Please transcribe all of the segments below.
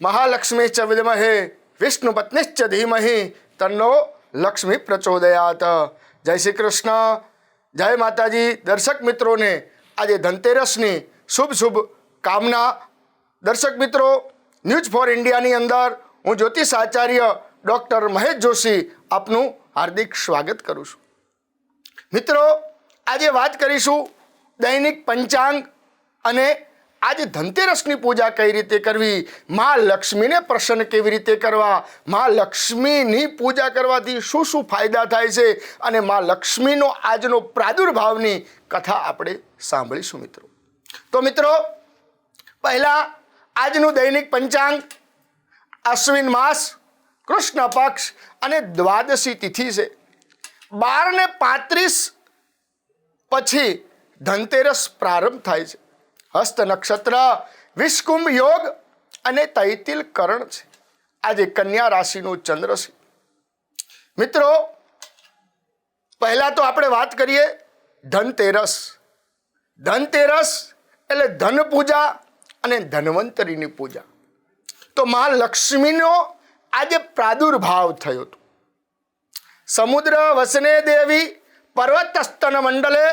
મહાલક્ષ્મી ચ વિદ્મહે વિષ્ણુપત્નીશ્ચ ધીમહિ તન્નો લક્ષ્મી પ્રચોદયાત. જય શ્રી કૃષ્ણ, જય માતાજી. દર્શક મિત્રોને આજે ધનતેરસની શુભ શુભ કામના. દર્શક મિત્રો, ન્યૂઝ ફોર ઇન્ડિયાની અંદર હું જ્યોતિષ આચાર્ય ડૉક્ટર મહેશ જોશી આપનું હાર્દિક સ્વાગત કરું છું. મિત્રો, આજે વાત કરીશું દૈનિક પંચાંગ અને આજે ધનતેરસની પૂજા કઈ રીતે કરવી, મા લક્ષ્મીને પ્રસન્ન કેવી રીતે કરવા, મા લક્ષ્મીની પૂજા કરવાથી શું શું ફાયદા થાય છે અને મા લક્ષ્મીનો આજનો પ્રાદુર્ભાવની કથા આપણે સાંભળીશું મિત્રો. તો મિત્રો, પહેલા આજનું દૈનિક પંચાંગ અશ્વિન માસ, કૃષ્ણ પક્ષ અને દ્વાદશી તિથિ છે. 12:35 પછી ધનતેરસ પ્રારંભ થાય છે. હસ્ત નક્ષત્ર, વિષકુંભ યોગ અને તૈતિલ કરણ છે. આજે કન્યા રાશિનો ચંદ્ર છે. મિત્રો, પહેલા તો આપણે વાત કરીએ ધનતેરસ. ધનતેરસ એટલે ધન પૂજા અને ધન્વંતરીની પૂજા. તો મા લક્ષ્મીનો આજે પ્રાદુર્ભાવ થયો હતો. સમુદ્ર વસને દેવી પર્વતસ્તન મંડલે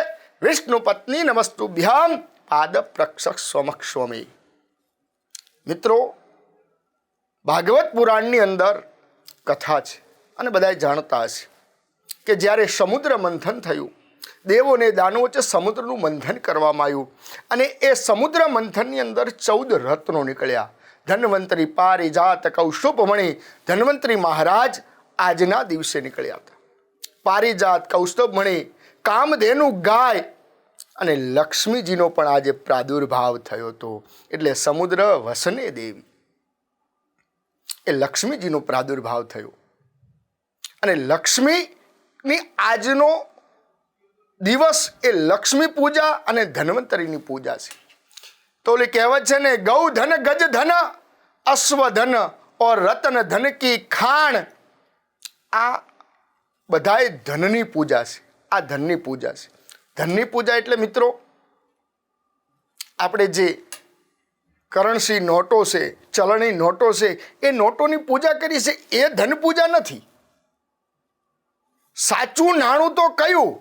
વિષ્ણુ પત્ની નમસ્તુભ્યામ પાદ પ્રક્ષક સ્વમક્ષમી. મિત્રો, ભાગવત પુરાણની અંદર કથા છે અને બધા જાણતા હશે કે જ્યારે સમુદ્ર મંથન થયું, દેવોને દાનવો વચ્ચે સમુદ્રનું મંથન કરવામાં આવ્યું અને એ સમુદ્ર મંથનની અંદર 14 રત્નો નીકળ્યા. ધન્વંતરી, પારિજાત, કૌસ્તુભમણિ. ધન્વંતરી મહારાજ આજના દિવસે નીકળ્યા હતા. પારિજાત, કૌસ્તુભમણિ, કામધેનુ ગાય અને લક્ષ્મીજીનો પણ આજે પ્રાદુર્ભાવ થયો હતો. એટલે સમુદ્ર વસને દેવી એ લક્ષ્મીજીનો પ્રાદુર્ભાવ થયો અને લક્ષ્મીની આજનો દિવસ એ લક્ષ્મી પૂજા અને ધન્વંતરીની પૂજા છે. તો ઓલી કહેવત છે ને, ગૌ ધન ગજ ધન અશ્વ ધન ઓર રતન ધન કી ખાણ. આ બધાએ ધનની પૂજા છે. આ ધનની પૂજા છે. ધનની પૂજા એટલે મિત્રો, આપણે જે કરન્સી નોટો છે, ચલણી નોટો છે, એ નોટોની પૂજા કરી છે, એ ધન પૂજા નથી. સાચું નાણું તો કયું?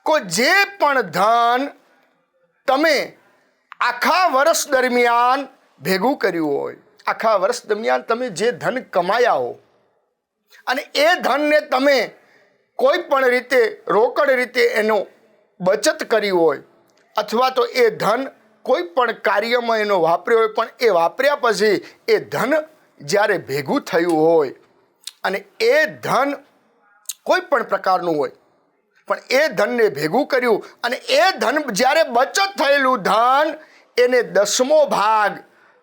કો જે પણ ધન તમે આખા વર્ષ દરમિયાન ભેગું કર્યું હોય, આખા વર્ષ દરમિયાન તમે જે ધન કમાયા હો અને એ ધનને તમે કોઈ પણ રીતે રોકડ રીતે એનો બચત કરી હોય અથવા તો એ ધન કોઈ પણ કાર્યમાં એનો વાપર્યો હોય, પણ એ વાપર્યા પછી એ ધન જ્યારે ભેગું થયું હોય અને એ ધન કોઈ પણ પ્રકારનું હોય, પણ એ ધનને ભેગું કર્યું અને એ ધન જ્યારે બચત થયેલું ધન એને 10મો ભાગ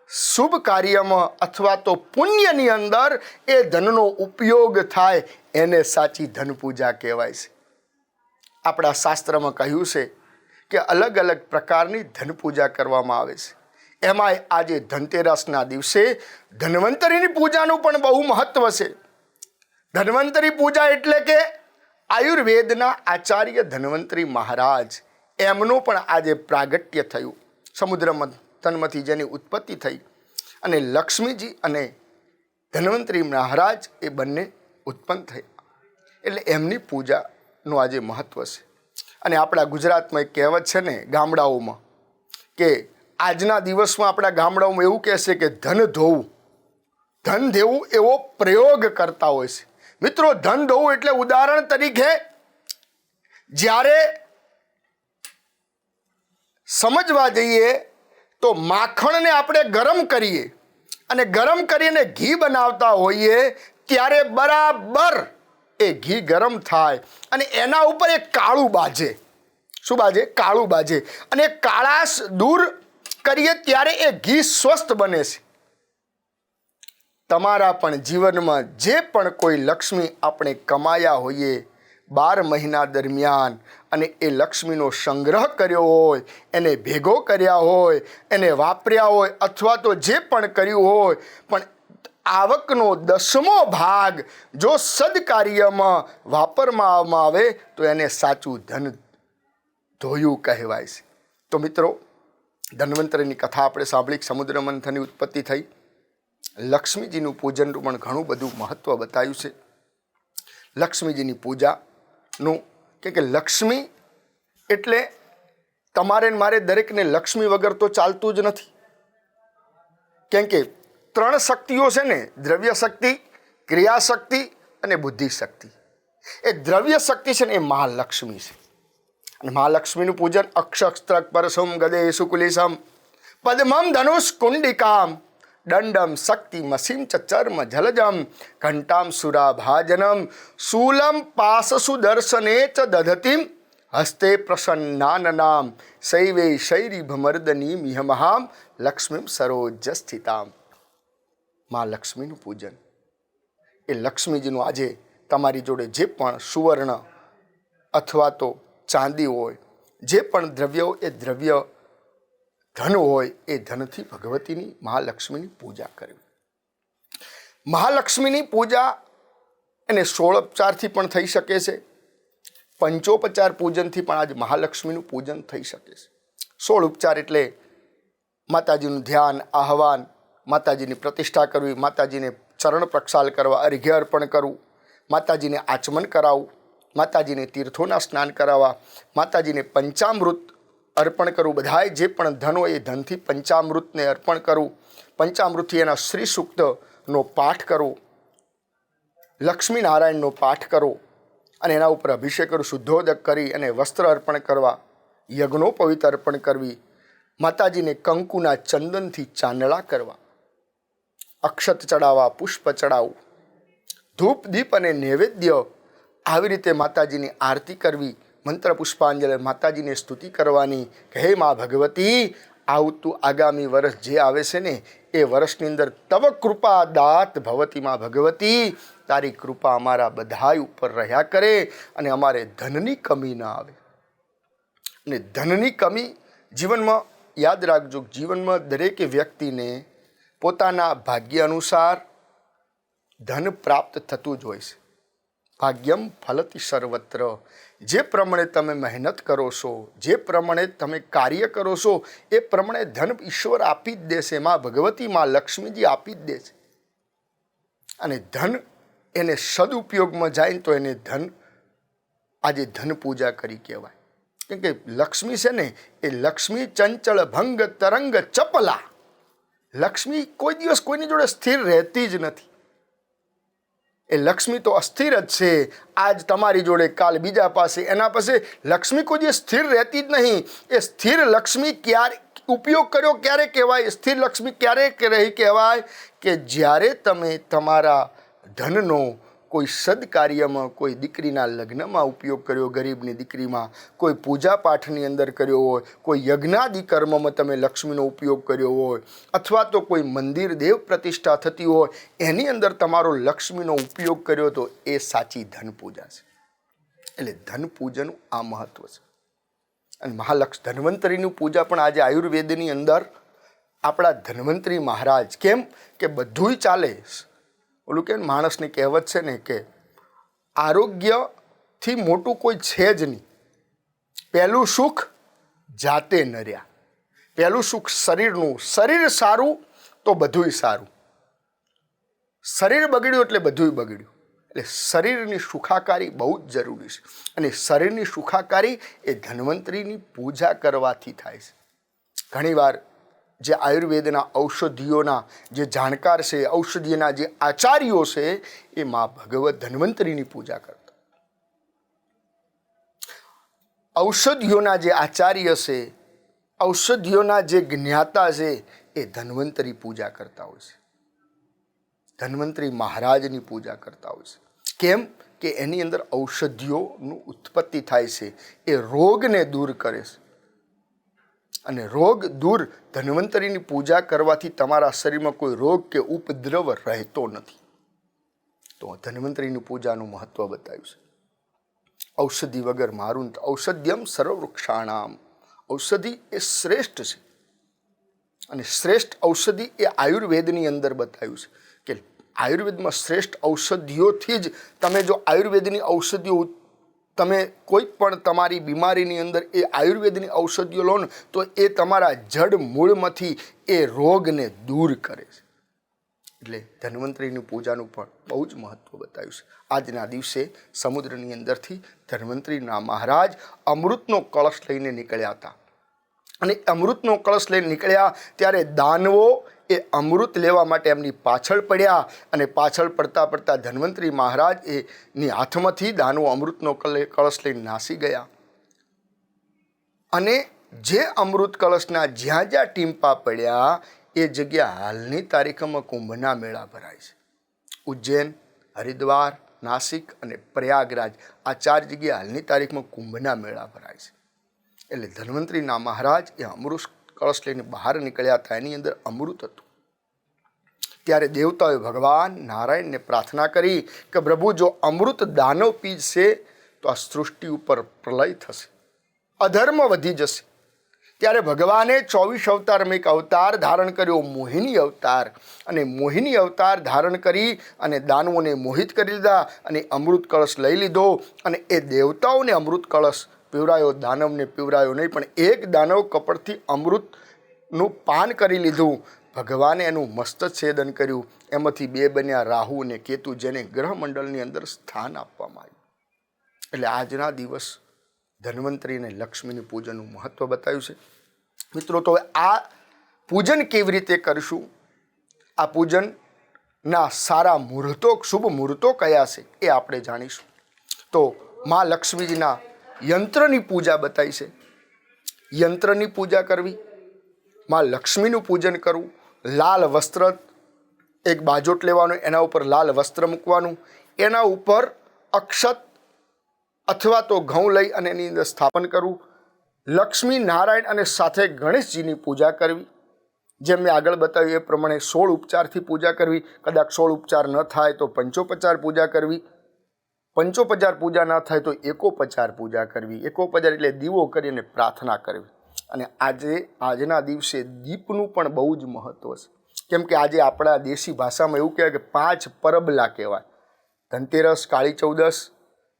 શુભ કાર્યમાં અથવા તો પુણ્યની અંદર એ ધનનો ઉપયોગ થાય, એને સાચી ધન પૂજા કહેવાય છે. આપણા શાસ્ત્રમાં કહ્યું છે કે અલગ અલગ પ્રકારની ધન પૂજા કરવામાં આવે છે. એમાંય આજે ધનતેરસના દિવસે ધન્વંતરીની પૂજાનું પણ બહુ મહત્વ છે. ધન્વંતરી પૂજા એટલે કે આયુર્વેદના આચાર્ય ધન્વંતરી મહારાજ, એમનું પણ આજે પ્રાગટ્ય થયું. સમુદ્ર મંથનમાંથી જેની ઉત્પત્તિ થઈ અને લક્ષ્મીજી અને ધન્વંતરી મહારાજ એ બંને ઉત્પન્ન થયા, એટલે એમની પૂજાનું આજે મહત્વ છે. અને આપણા ગુજરાતમાં એક કહેવત છે ને, ગામડાઓમાં, કે આજના દિવસમાં આપણા ગામડાઓમાં એવું કહેશે કે ધન ધોવું, ધન દેવું એવો પ્રયોગ કરતા હોય છે. મિત્રો, ધન ધોવું એટલે ઉદાહરણ તરીકે જ્યારે સમજવા જઈએ તો માખણને આપણે ગરમ કરીએ અને ગરમ કરીને ઘી બનાવતા હોઈએ ત્યારે બરાબર એ ઘી ગરમ થાય અને એના ઉપર એક કાળું બાજે. શું બાજે? કાળું બાજે. અને કાળાશ દૂર કરીએ ત્યારે એ ઘી સ્વસ્થ બને છે. તમારા પણ જીવનમાં જે પણ કોઈ લક્ષ્મી આપણે કમાયા હોઈએ 12 મહિના દરમિયાન અને એ લક્ષ્મીનો સંગ્રહ કર્યો હોય, એને ભેગો કર્યા હોય, એને વાપર્યા હોય અથવા તો જે પણ કર્યું હોય, પણ આવકનો 10મો ભાગ જો સદકાર્યમાં વાપરવામાં આવે તો એને સાચું ધન ધોયું કહેવાય છે. તો મિત્રો, ધન્વંતરીની કથા આપણે સાંભળી. સમુદ્ર મંથનની ઉત્પત્તિ થઈ લક્ષ્મીજીનું પૂજનનું પણ ઘણું બધું મહત્ત્વ બતાવ્યું છે. લક્ષ્મીજીની પૂજાનું કે લક્ષ્મી એટલે તમારે ને મારે દરેકને લક્ષ્મી વગર તો ચાલતું જ નથી. કેમ કે 3 શક્તિઓ છે ને, દ્રવ્ય શક્તિ, ક્રિયા શક્તિ અને બુદ્ધિ શક્તિ. એ દ્રવ્ય શક્તિ છે ને એ મહાલક્ષ્મી છે. અને મહાલક્ષ્મીનું પૂજન અક્ષસ્ત્ર પરસુમ ગદે સુકુલિસમ પદ્મમ ધનુષ કુંડિકામ દંડમ શક્તિ મસીમ ચ ચર્મ જલજમ ઘંટામ સુરાભાજનમ શૂલમ પાસસુ દર્શને ચ દધતિમ હસ્તે પ્રસન્નાનનામ શૈવે શૈરી ભમર્દની મિહમહામ લક્ષ્મીમ સરોજ સ્થિતામ. મા લક્ષ્મીનું પૂજન એ લક્ષ્મીજીનું આજે તમારી જોડે જે પણ સુવર્ણ અથવા તો ચાંદી હોય, જે પણ દ્રવ્ય હોય, એ દ્રવ્ય ધન હોય, એ ધનથી ભગવતીની મહાલક્ષ્મીની પૂજા કરવી. મહાલક્ષ્મીની પૂજા એને 16 ઉપચારથી પણ થઈ શકે છે, પંચોપચાર પૂજનથી પણ આજે મહાલક્ષ્મીનું પૂજન થઈ શકે છે. 16 ઉપચાર એટલે માતાજીનું ધ્યાન, આહવાન, માતાજીની પ્રતિષ્ઠા કરવી, માતાજીને ચરણ પ્રક્ષાલ કરવા, અર્ઘ્ય અર્પણ કરવું, માતાજીને આચમન કરાવવું, માતાજીને તીર્થોના સ્નાન કરાવવા, માતાજીને પંચામૃત અર્પણ કરવું. બધાય જે પણ ધન હોય એ ધનથી પંચામૃતને અર્પણ કરવું, પંચામૃતથી એના શ્રી સૂક્તનો પાઠ કરવો, લક્ષ્મીનારાયણનો પાઠ કરવો અને એના ઉપર અભિષેક કરું, શુદ્ધોદક કરી અને વસ્ત્ર અર્પણ કરવા, યજ્ઞોપવિત અર્પણ કરવી, માતાજીને કંકુના ચંદનથી ચાંદલા કરવા, અક્ષત ચડાવવા, પુષ્પ ચડાવવું, ધૂપ દીપ અને નૈવેદ્ય આવી રીતે માતાજીની આરતી કરવી, મંત્ર પુષ્પાંજલિ માતાજીને સ્તુતિ કરવાની કે હે મા ભગવતી, આવતું આગામી વર્ષ જે આવે છે ને એ વર્ષની અંદર તવ કૃપા દાત ભવતી મા ભગવતી, તારી કૃપા અમારા બધાય ઉપર રહ્યા કરે અને અમારે ધનની કમી ના આવે. અને ધનની કમી જીવનમાં યાદ રાખજો, જીવનમાં દરેક વ્યક્તિને પોતાના ભાગ્ય અનુસાર ધન પ્રાપ્ત થતું જ હોય છે. ભાગ્યમ ફલતી સર્વત્ર. જે પ્રમાણે તમે મહેનત કરો છો, જે પ્રમાણે તમે કાર્ય કરો છો, એ પ્રમાણે ધન ઈશ્વર આપી જ દેશે. માં ભગવતી, માં લક્ષ્મીજી આપી જ દેશે. અને ધન એને સદુપયોગમાં જાય તો એને ધન આજે ધન પૂજા કરી કહેવાય. કેમ કે લક્ષ્મી છે ને એ લક્ષ્મી ચંચળ ભંગ તરંગ ચપલા. લક્ષ્મી કોઈ દિવસ કોઈની જોડે સ્થિર રહેતી જ નથી. એ લક્ષ્મી તો અસ્થિર જ છે. આજ તમારી જોડે, કાલ બીજા પાસે, એના પાસે. લક્ષ્મી કોઈ દિવસ સ્થિર રહેતી જ નહીં. એ સ્થિર લક્ષ્મી ક્યારે ઉપયોગ કર્યો ક્યારે કહેવાય? સ્થિર લક્ષ્મી ક્યારે રહી કહેવાય? કે જ્યારે તમે તમારા ધનનો કોઈ સદકાર્યમાં, કોઈ દીકરીના લગ્નમાં ઉપયોગ કર્યો, ગરીબની દીકરીમાં, કોઈ પૂજા પાઠની અંદર કર્યો હોય, કોઈ યજ્ઞાદિ કર્મમાં તમે લક્ષ્મીનો ઉપયોગ કર્યો હોય, અથવા તો કોઈ મંદિર દેવ પ્રતિષ્ઠા થતી હોય એની અંદર તમારો લક્ષ્મીનો ઉપયોગ કર્યો, તો એ સાચી ધન પૂજા છે. એટલે ધન પૂજાનું આ મહત્વ છે. અને ધન્વંતરીની પૂજા પણ આજે આયુર્વેદની અંદર આપણા ધન્વંતરી મહારાજ, કેમ કે બધુંય ચાલે. ઓલું કે માણસની કહેવત છે ને કે આરોગ્યથી મોટું કોઈ છે જ નહીં. પહેલું સુખ જાતે નર્યા. પહેલું સુખ શરીરનું. શરીર સારું તો બધુંય સારું. શરીર બગડ્યું એટલે બધુંય બગડ્યું. એટલે શરીરની સુખાકારી બહુ જ જરૂરી છે. અને શરીરની સુખાકારી એ ધન્વંતરીની પૂજા કરવાથી થાય છે. ઘણીવાર જે આયુર્વેદના ઔષધિઓના જે જાણકાર છે, ઔષધિના જે આચાર્યો છે, એ મા ભગવત ધન્વંતરીની પૂજા કરતા. ઔષધિઓના જે આચાર્ય છે, ઔષધિઓના જે જ્ઞાતા છે, એ ધન્વંતરી પૂજા કરતા હોય છે. ધન્વંતરી મહારાજની પૂજા કરતા હોય છે. કેમ કે એની અંદર ઔષધિઓનું ઉત્પત્તિ થાય છે. એ રોગને દૂર કરે છે. અને રોગ દૂર ધન્વંતરીની પૂજા કરવાથી તમારા શરીરમાં કોઈ રોગ કે ઉપદ્રવ રહેતો નથી. તો ધન્વંતરીની પૂજાનું મહત્વ બતાવ્યું છે. ઔષધિ વગર મારું ઔષધ્યમ સર્વવૃક્ષાણામ. ઔષધિ એ શ્રેષ્ઠ છે. અને શ્રેષ્ઠ ઔષધિ એ આયુર્વેદની અંદર બતાવ્યું છે કે આયુર્વેદમાં શ્રેષ્ઠ ઔષધિઓથી જ તમે જો આયુર્વેદની ઔષધિઓ તમે કોઈ પણ તમારી બીમારીની અંદર એ આયુર્વેદની ઔષધિઓ લો ને તો એ તમારા જડ મૂળમાંથી એ રોગને દૂર કરે છે. એટલે ધન્વંતરીની પૂજાનું પણ બહુ જ મહત્ત્વ બતાવ્યું છે. આજના દિવસે સમુદ્રની અંદરથી ધન્વંતરીના મહારાજ અમૃતનો કળશ લઈને નીકળ્યા હતા અને અમૃતનો કળશ લઈને નીકળ્યા ત્યારે દાનવો એ અમૃત લેવા માટે એમની પાછળ પડ્યા અને પાછળ પડતા પડતા ધન્વંતરી મહારાજ એની હાથમાંથી દાનવો અમૃતનો કળશ લઈને નાસી ગયા અને જે અમૃત કળશના જ્યાં જ્યાં ટીમ્પા પડ્યા એ જગ્યા હાલની તારીખમાં કુંભના મેળા ભરાય છે. ઉજ્જૈન, હરિદ્વાર, નાસિક અને પ્રયાગરાજ આ 4 જગ્યા હાલની તારીખમાં કુંભના મેળા ભરાય છે. એટલે ધન્વંતરીના મહારાજ એ અમૃત કળશ લઈને બહાર નીકળ્યા હતા, એની અંદર અમૃત હતું. ત્યારે દેવતાઓએ ભગવાન નારાયણને પ્રાર્થના કરી કે પ્રભુ જો અમૃત દાનવ પીશે તો આ સૃષ્ટિ ઉપર પ્રલય થશે, અધર્મ વધી જશે. ત્યારે ભગવાને 24 અવતારમાં એક અવતાર ધારણ કર્યો, મોહિની અવતાર, અને મોહિની અવતાર ધારણ કરી અને દાનવોને મોહિત કરી લીધા અને અમૃત કળશ લઈ લીધો અને એ દેવતાઓને અમૃત કળશ પીવરાયો, દાનવને પીવરાયો નહીં. પણ એક દાનવ કપડથી અમૃતનું પાન કરી લીધું. ભગવાને એનું મસ્તછેદન કર્યું. એમાંથી 2 બન્યા રાહુ અને કેતુ, જેને ગ્રહમંડળની અંદર સ્થાન આપવામાં આવ્યું. એટલે આજના દિવસ ધન્વંતરી અને લક્ષ્મીની પૂજનનું મહત્ત્વ બતાવ્યું છે. મિત્રો, તો આ પૂજન કેવી રીતે કરશું, આ પૂજનના સારા મુહૂર્તો, શુભ મુહૂર્તો કયા છે એ આપણે જાણીશું. તો મા લક્ષ્મીજીના યંત્રની પૂજા બતાવી છે. યંત્રની પૂજા કરવી, મા લક્ષ્મીનું પૂજન કરવું. લાલ વસ્ત્ર, એક બાજોટ લેવાનો, એના ઉપર લાલ વસ્ત્ર મૂકવાનું, એના ઉપર અક્ષત અથવા તો ઘઉં લઈ અને એની અંદર સ્થાપન કરવું. લક્ષ્મી, નારાયણ અને સાથે ગણેશજીની પૂજા કરવી. જેમ મેં આગળ બતાવ્યું એ પ્રમાણે 16 ઉપચારથી પૂજા કરવી. કદાચ 16 ઉપચાર ન થાય તો 5 પૂજા કરવી. 5 પૂજા ન થાય તો એકોપચાર પૂજા કરવી. એકોપચાર એટલે દીવો કરીને પ્રાર્થના કરવી. અને આજના દિવસે દીપનું પણ બહુ જ મહત્ત્વ છે. કેમ કે આજે આપણા દેશી ભાષામાં એવું કહેવાય કે 5 પરબલા કહેવાય: ધનતેરસ, કાળી ચૌદસ,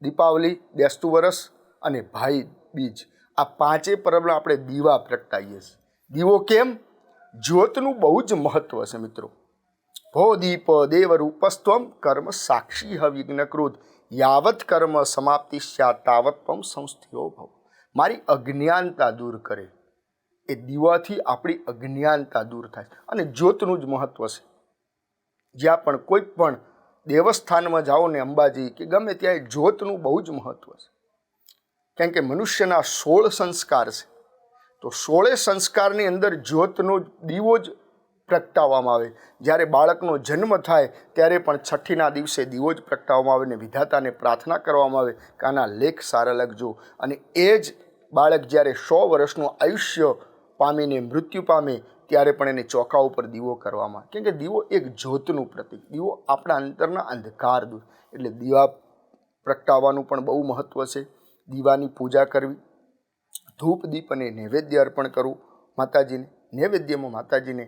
દીપાવલી, બેસતું વરસ અને ભાઈ બીજ. આ 5 પરબલા આપણે દીવા પ્રગટાવીએ છીએ. દીવો કેમ? જ્યોતનું બહુ જ મહત્ત્વ છે મિત્રો. ભો દીપ દેવરૂપસ્ત્વમ કર્મ સાક્ષી વિઘ્નકૃત યાવત કર્મ સમાપ્તિ સ્યાત તાવત ત્વમ સંસ્થિતો ભવ. મારી અજ્ઞાનતા દૂર કરે. એ દીવાથી આપણી અજ્ઞાનતા દૂર થાય. અને જ્યોતનું જ મહત્ત્વ છે. જ્યાં પણ કોઈ પણ દેવસ્થાનમાં જાઓ ને, અંબાજી કે ગમે ત્યાં, જ્યોતનું બહુ જ મહત્ત્વ છે. કેમ કે મનુષ્યના 16 સંસ્કાર છે. તો 16 સંસ્કારની અંદર જ્યોતનો દીવો જ પ્રગટાવવામાં આવે. જ્યારે બાળકનો જન્મ થાય ત્યારે પણ છઠ્ઠીના દિવસે દીવો જ પ્રગટાવવામાં આવે ને વિધાતાને પ્રાર્થના કરવામાં આવે કે આના લેખ સારા લખજો. અને એ જ બાળક જ્યારે 100 વર્ષનું આયુષ્ય પામીને મૃત્યુ પામે ત્યારે પણ એને ચોકા ઉપર દીવો કરવામાં. કેમ કે દીવો એક જ્યોતનું પ્રતીક. દીવો આપણા અંતરના અંધકાર દૂર. એટલે દીવા પ્રગટાવવાનું પણ બહુ મહત્ત્વ છે. દીવાની પૂજા કરવી, ધૂપ દીપ અને નૈવેદ્ય અર્પણ કરવું માતાજીને. નૈવેદ્યમાં માતાજીને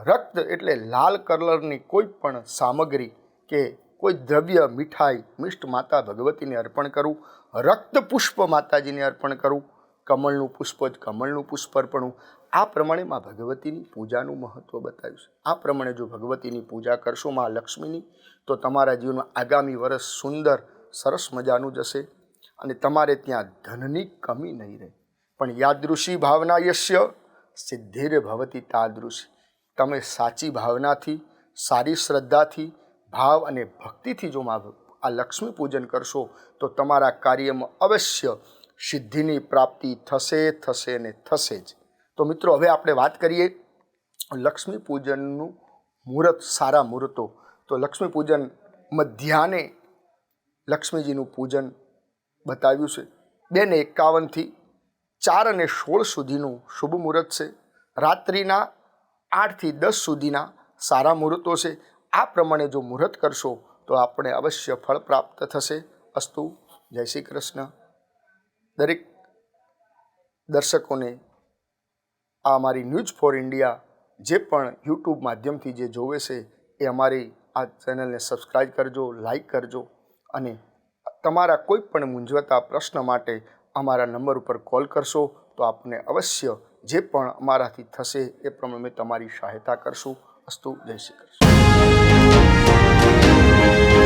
રક્ત એટલે લાલ કલરની કોઈ પણ સામગ્રી કે કોઈ દ્રવ્ય, મીઠાઈ, મિષ્ટ માતા ભગવતીને અર્પણ કરવું. રક્ત પુષ્પ માતાજીને અર્પણ કરવું. કમળનું પુષ્પ જ કમળનું પુષ્પ અર્પણું. આ પ્રમાણે મા ભગવતીની પૂજાનું મહત્ત્વ બતાવ્યું છે. આ પ્રમાણે જો ભગવતીની પૂજા કરશો મા લક્ષ્મીની, તો તમારા જીવનમાં આગામી વર્ષ સુંદર સરસ મજાનું જશે અને તમારે ત્યાં ધનની કમી નહીં રહે. પણ યાદૃશી ભાવના યસ્ય સિદ્ધિર ભવતી તાદૃશી. તમે સાચી ભાવનાથી, સારી શ્રદ્ધાથી, ભાવ અને ભક્તિથી જો આ લક્ષ્મી પૂજન કરશો તો તમારા કાર્યમાં અવશ્ય સિદ્ધિની પ્રાપ્તિ થશે અને થશે જ. તો મિત્રો, હવે આપણે વાત કરીએ લક્ષ્મી પૂજનનું મુહૂર્ત, સારા મુહૂર્તો. તો લક્ષ્મી પૂજન મધ્યાહ્ને લક્ષ્મીજીનું પૂજન બતાવ્યું છે. 2:51થી 4:16 સુધીનું શુભ મુહૂર્ત છે. રાત્રિના 8થી 10 સુધીના સારા મુહૂર્તો છે. આ પ્રમાણે જો મુહૂર્ત કરશો તો આપણે અવશ્ય ફળ પ્રાપ્ત થશે. અસ્તુ. જય શ્રી કૃષ્ણ. દરેક દર્શકોને આ અમારી ન્યૂઝ ફોર ઇન્ડિયા જે પણ યુટ્યુબ માધ્યમથી જે જોવે છે એ અમારી આ ચેનલને સબસ્ક્રાઈબ કરજો, લાઈક કરજો અને તમારા કોઈ પણ મૂંઝવતા પ્રશ્ન માટે અમારા નંબર ઉપર કોલ કરશો તો આપને અવશ્ય જે પણ અમારાથી થશે એ પ્રમાણે તમારી સહાયતા કરશું. અસ્તુ. જય શ્રી કૃષ્ણ.